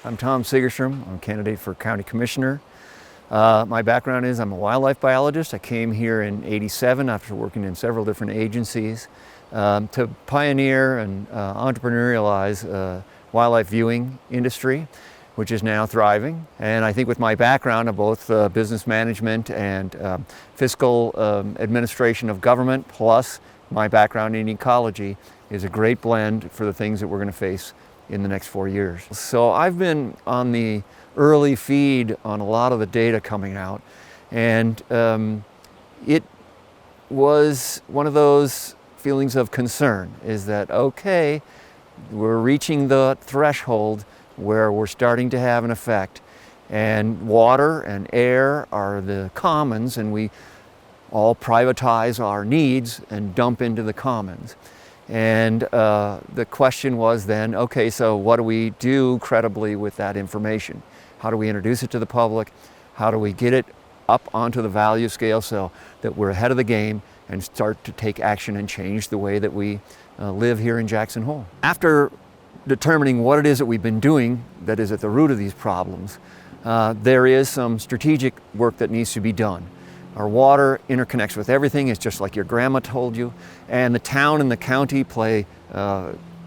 I'm Tom Segerstrom. I'm a candidate for County Commissioner. My background is I'm a wildlife biologist. I came here in '87 after working in several different agencies to pioneer and entrepreneurialize wildlife viewing industry, which is now thriving. And I think with my background of both business management and fiscal administration of government, plus my background in ecology, is a great blend for the things that we're going to face in the next 4 years. So I've been on the early feed on a lot of the data coming out, and it was one of those feelings of concern, is that, okay, we're reaching the threshold where we're starting to have an effect, and water and air are the commons, and we all privatize our needs and dump into the commons. And the question was then, okay, so what do we do credibly with that information? How do we introduce it to the public? How do we get it up onto the value scale so that we're ahead of the game and start to take action and change the way that we live here in Jackson Hole? After determining what it is that we've been doing that is at the root of these problems, there is some strategic work that needs to be done. Our water interconnects with everything, it's just like your grandma told you, and the town and the county play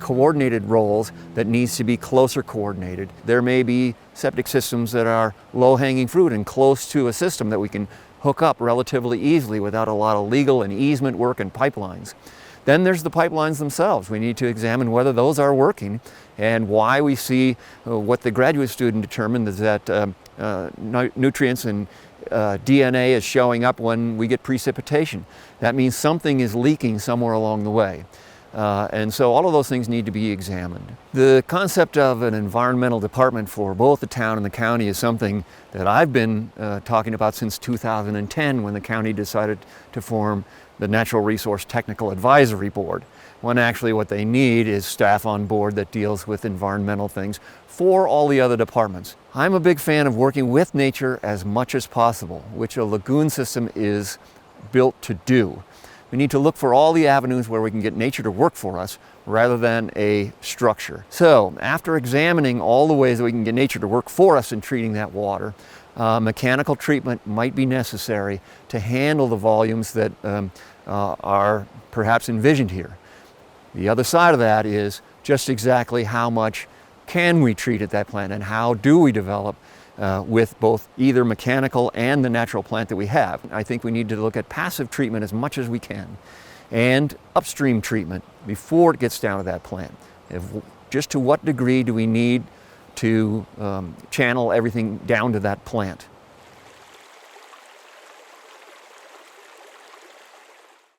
coordinated roles that needs to be closer coordinated. There may be septic systems that are low-hanging fruit and close to a system that we can hook up relatively easily without a lot of legal and easement work and pipelines. Then there's the pipelines themselves. We need to examine whether those are working and why we see what the graduate student determined is that nutrients and DNA is showing up when we get precipitation. That means something is leaking somewhere along the way. And so all of those things need to be examined. The concept of an environmental department for both the town and the county is something that I've been talking about since 2010, when the county decided to form the Natural Resource Technical Advisory Board, when actually what they need is staff on board that deals with environmental things for all the other departments. I'm a big fan of working with nature as much as possible, which a lagoon system is built to do. We need to look for all the avenues where we can get nature to work for us rather than a structure. So after examining all the ways that we can get nature to work for us in treating that water, mechanical treatment might be necessary to handle the volumes that are perhaps envisioned here. The other side of that is just exactly how much can we treat at that plant, and how do we develop with both either mechanical and the natural plant that we have. I think we need to look at passive treatment as much as we can, and upstream treatment before it gets down to that plant. Just to what degree do we need to channel everything down to that plant?